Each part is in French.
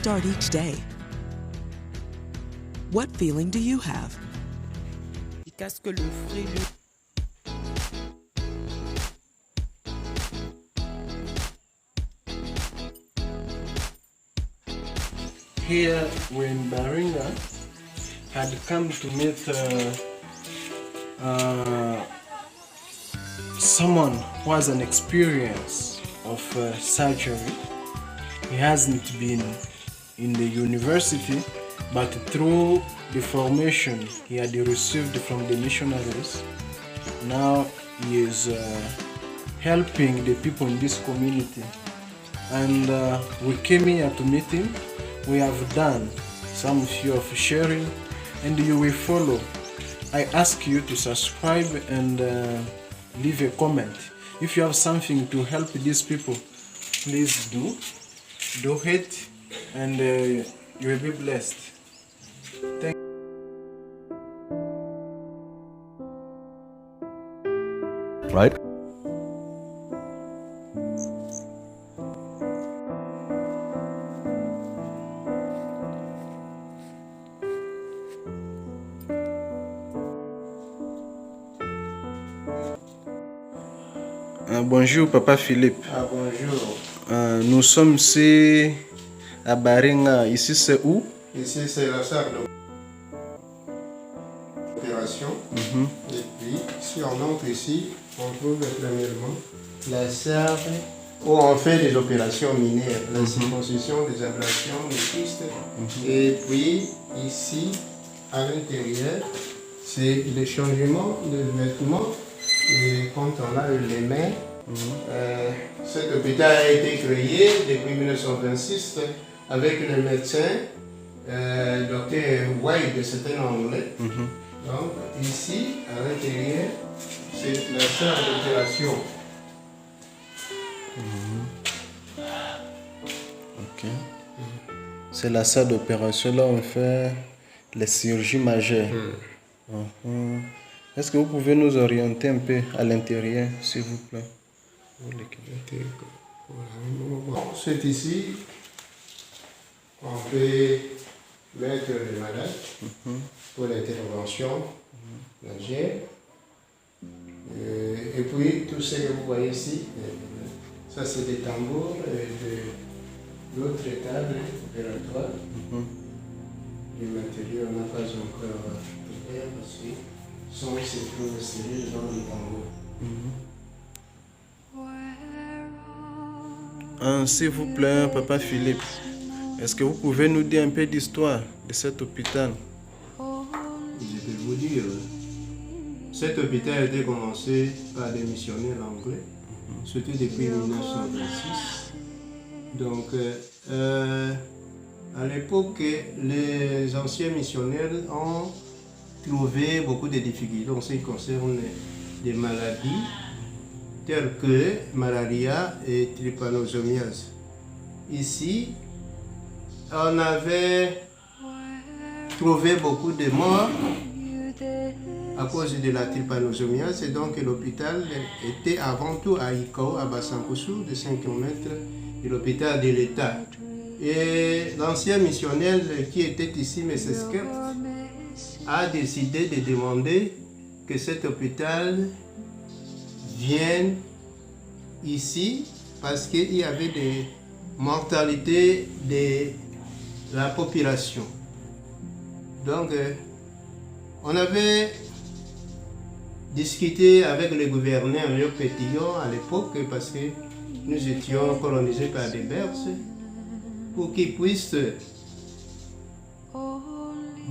start each day? What feeling do you have? Il casque le fruit. Here, when Baringa had come to meet someone who has an experience of surgery, he hasn't been in the university, but through the formation he had received from the missionaries, now he is helping the people in this community. And we came here to meet him. We have done some few of sharing, and you will follow. I ask you to subscribe and leave a comment. If you have something to help these people, please do it, and you will be blessed. Thank you. Right? Bonjour Papa Philippe. Bonjour. Nous sommes ici à Baringa. Ici c'est où? Ici c'est la salle d'opération. Et puis si on entre ici, on trouve premièrement la salle où on fait des opérations minières, la circoncision, des ablations, des kystes. Et puis ici, à l'intérieur, c'est le changement de vêtements. Et quand on lave les mains, cet hôpital a été créé depuis 1926 avec le médecin Dr White, c'est un anglais. Donc ici, à l'intérieur, c'est la salle d'opération. Ok. C'est la salle d'opération, là on fait les chirurgies majeures. Est-ce que vous pouvez nous orienter un peu à l'intérieur, s'il vous plaît? C'est ici qu'on peut mettre les malades pour l'intervention majeure. Et puis tout ce que vous voyez ici, ça c'est des tambours de l'autre table opératoire. Les matériaux, on n'a pas encore ouvert aussi. Se trouve serrés dans le tambour. S'il vous plaît, Papa Philippe, est-ce que vous pouvez nous dire un peu d'histoire de cet hôpital? Je peux vous dire, cet hôpital a été commencé par des missionnaires anglais, surtout depuis 1926. Donc, à l'époque, les anciens missionnaires ont trouvé beaucoup de difficultés en ce qui concerne des maladies telles que malaria et trypanosomiase. Ici, on avait trouvé beaucoup de morts à cause de la trypanosomiase, et donc l'hôpital était avant tout à Ikao, à Basankusu, de 5 km, de l'hôpital de l'État. Et l'ancien missionnaire qui était ici, M. Skert, a décidé de demander que cet hôpital vienne ici parce qu'il y avait des mortalités de la population. Donc, on avait discuté avec le gouverneur Léo Pétillon à l'époque parce que nous étions colonisés par des Berses pour qu'ils puissent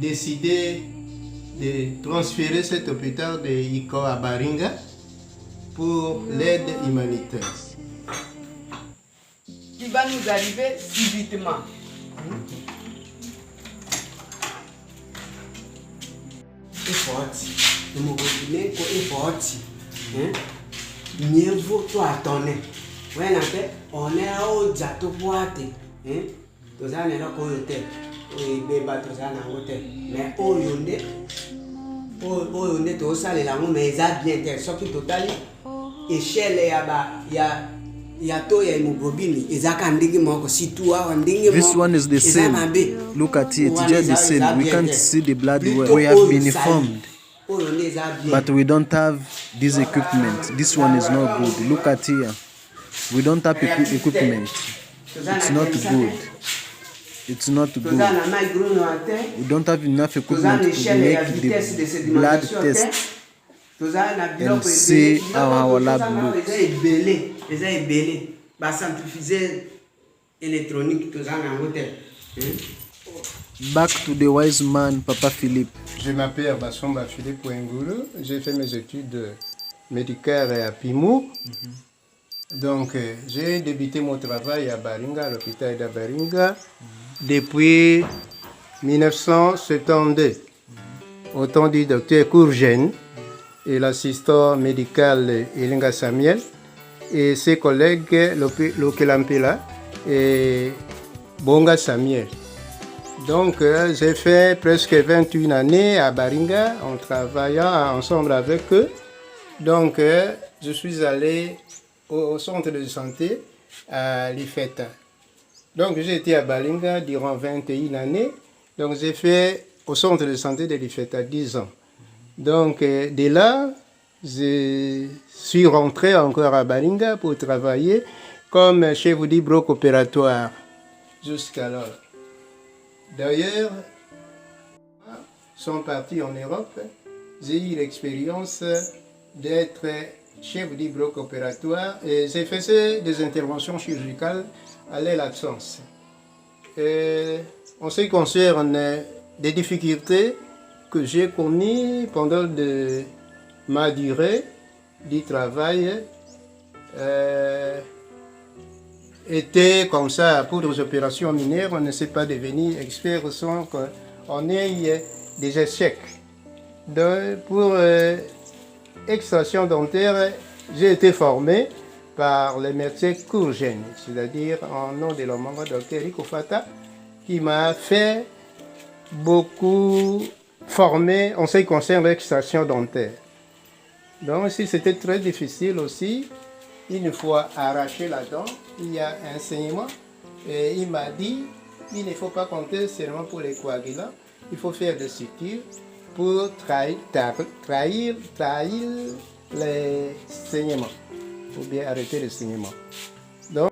décider de transférer cet hôpital de Iko à Baringa pour l'aide humanitaire. Qui va nous arriver subitement. oyo nde tozosalela yango mais eza bien te soki totali échelle ya This one is the same. Look at it, just the same. We can't see the blood well. We have been informed, but we don't have this equipment. This one is not good. Look at here. We don't have equipment. It's not good. It's not good. We don't have enough equipment to make the blood test and see how our lab looks. Back to the wise man, Papa Philippe. Je m'appelle Bassomba Philippe Ouengulu. J'ai fait mes études médicales à Pimou. Donc, j'ai débuté mon travail à Baringa, à l'hôpital de Baringa, depuis 1972, au temps du docteur Courgène et l'assistant médical Elinga Samuel et ses collègues Lokelampela et Bonga Samuel. Donc, j'ai fait presque 21 années à Baringa en travaillant ensemble avec eux. Donc, je suis allé au centre de santé à Lifeta. Donc, j'ai été à Baringa durant 21 années. Donc, j'ai fait au centre de santé de Lifeta 10 ans. Donc, de là, je suis rentré encore à Baringa pour travailler comme chef du bloc opératoire jusqu'alors. D'ailleurs, sont partis en Europe. J'ai eu l'expérience d'être chef du bloc opératoire et j'ai fait des interventions chirurgicales à l'absence. En ce qui concerne des difficultés que j'ai connues pendant ma durée du travail, était comme ça pour les opérations minières, on ne sait pas devenir expert sans qu'on ait des échecs. Donc, pour extraction dentaire, j'ai été formé par le médecin Courgène, c'est-à-dire en nom de l'homme docteur Rico Fata, qui m'a fait beaucoup former en ce qui concerne l'extraction dentaire. Donc, si c'était très difficile aussi, une fois arraché la dent, il y a un saignement et il m'a dit il ne faut pas compter seulement pour les coagulants, il faut faire des sutures pour trahir les saignements, ou bien arrêter les saignements. Donc,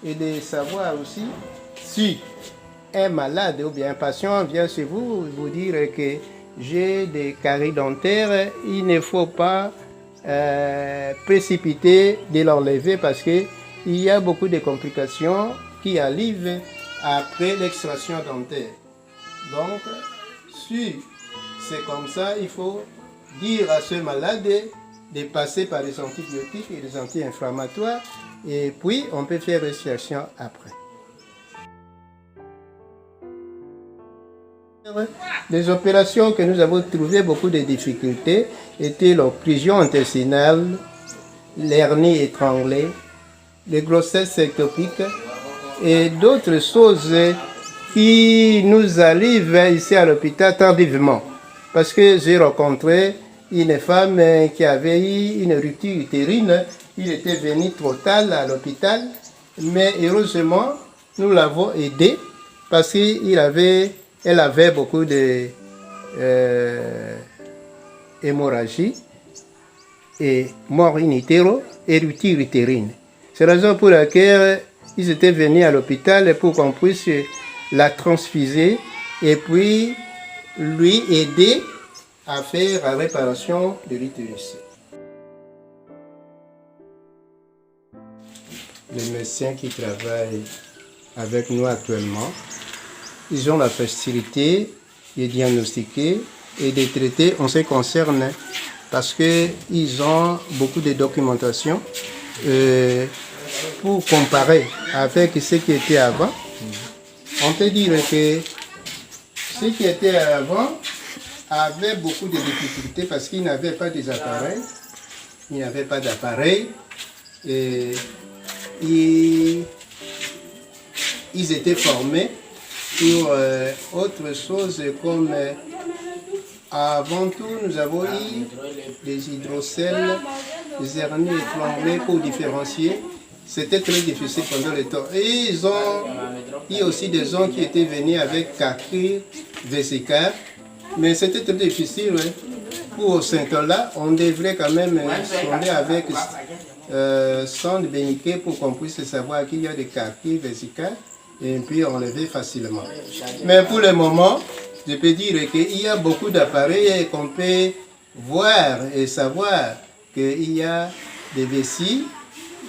et de savoir aussi si un malade ou bien un patient vient chez vous vous dire que j'ai des caries dentaires, il ne faut pas précipiter de l'enlever parce qu'il y a beaucoup de complications qui arrivent après l'extraction dentaire. Donc, si c'est comme ça, il faut dire à ce malade de passer par les antibiotiques et les anti-inflammatoires et puis on peut faire l'extraction après. Les opérations que nous avons trouvé beaucoup de difficultés étaient l'occlusion intestinale, l'hernie étranglée, les grossesses ectopiques et d'autres choses qui nous arrivent ici à l'hôpital tardivement. Parce que j'ai rencontré une femme qui avait eu une rupture utérine, il était venu trop tard à l'hôpital, mais heureusement nous l'avons aidée parce qu'elle avait beaucoup de hémorragie et mort in utero et rupture utérine. C'est la raison pour laquelle ils étaient venus à l'hôpital pour qu'on puisse la transfuser et puis lui aider à faire la réparation de l'utérus. Les médecins qui travaillent avec nous actuellement, ils ont la facilité de diagnostiquer et de traiter en ce qui concerne parce qu'ils ont beaucoup de documentation pour comparer avec ce qui était avant. On peut dire que ce qui était avant avait beaucoup de difficultés parce qu'ils n'avaient pas des appareils. Il n'y avait pas d'appareil. Et ils étaient formés pour autre chose comme Avant tout, nous avons eu des hydrocèles, des hernies et tremblés pour différencier. C'était très difficile pendant le temps. Et ils ont eu aussi des gens qui étaient venus avec calcul vésical. Mais c'était très difficile. Ouais. Pour ce temps-là, on devrait quand même sonder avec sonde béniquée pour qu'on puisse savoir qu'il y a des calculs vésicales et puis enlever facilement. Mais pour le moment, je peux dire qu'il y a beaucoup d'appareils qu'on peut voir et savoir qu'il y a des vessies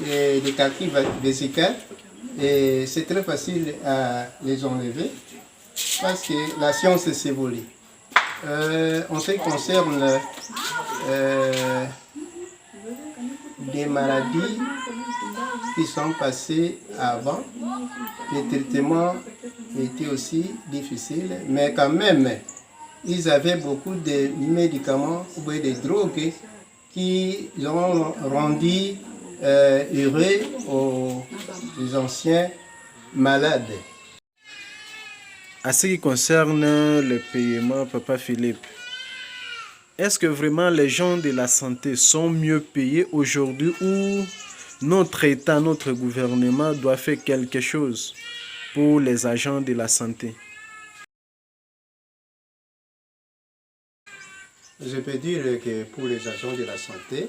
et des calculs vésicales et c'est très facile à les enlever parce que la science s'évolue. En ce qui concerne des maladies qui sont passées avant, les traitements étaient aussi difficiles, mais quand même, ils avaient beaucoup de médicaments ou de drogues qui ont rendu heureux aux anciens malades. À ce qui concerne le paiement, Papa Philippe, est-ce que vraiment les gens de la santé sont mieux payés aujourd'hui ou notre État, notre gouvernement doit faire quelque chose pour les agents de la santé? Je peux dire que pour les agents de la santé,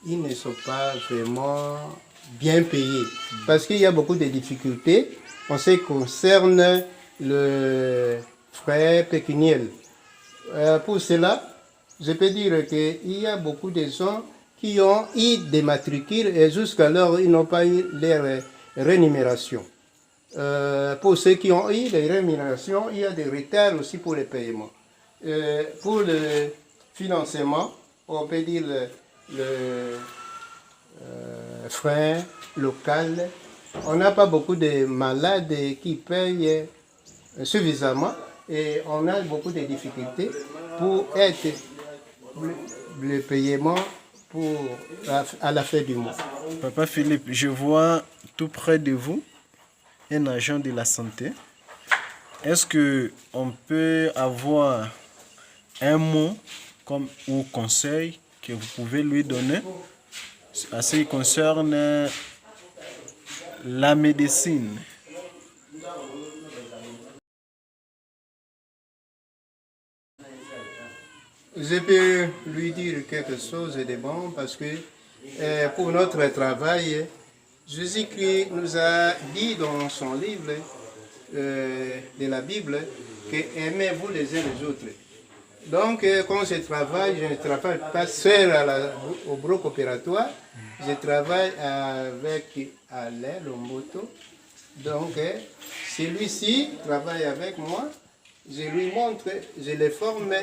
ils ne sont pas vraiment bien payés parce qu'il y a beaucoup de difficultés en ce qui concerne le frais pécuniel. Pour cela, je peux dire qu'il y a beaucoup de gens qui ont eu des matricules et jusqu'alors ils n'ont pas eu leur rémunération. Pour ceux qui ont eu des rémunérations, il y a des retards aussi pour les paiements. Pour le financement, on peut dire le frein local, on n'a pas beaucoup de malades qui payent suffisamment et on a beaucoup de difficultés pour être le paiement à la fin du mois. Papa Philippe, je vois tout près de vous un agent de la santé. Est-ce qu'on peut avoir un mot ou conseil que vous pouvez lui donner à ce qui concerne la médecine? Je peux lui dire quelque chose de bon parce que pour notre travail, Jésus-Christ nous a dit dans son livre de la Bible que aimez-vous les uns les autres. Donc quand je ne travaille pas seul au bloc opératoire, je travaille avec Alain Lomboto. Donc celui-ci travaille avec moi, je lui montre, je les forme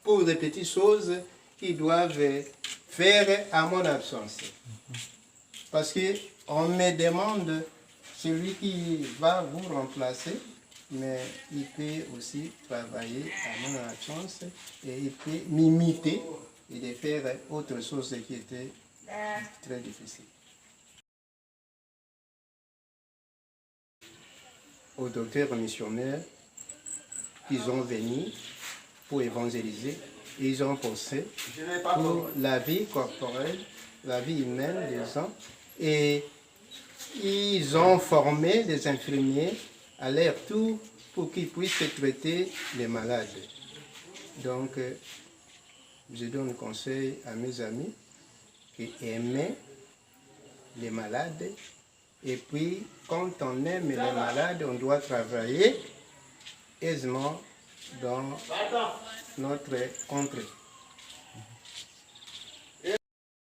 pour des petites choses qu'ils doivent faire à mon absence. Parce qu'on me demande celui qui va vous remplacer, mais il peut aussi travailler à mon absence et il peut m'imiter et de faire autre chose qui était très difficile. Aux docteurs missionnaires, ils ont venu pour évangéliser, ils ont pensé pour la vie corporelle, la vie humaine des gens, et ils ont formé des infirmiers à leur tour pour qu'ils puissent traiter les malades. Donc, je donne conseil à mes amis qui aiment les malades, et puis quand on aime les malades, on doit travailler aisément dans notre contrée.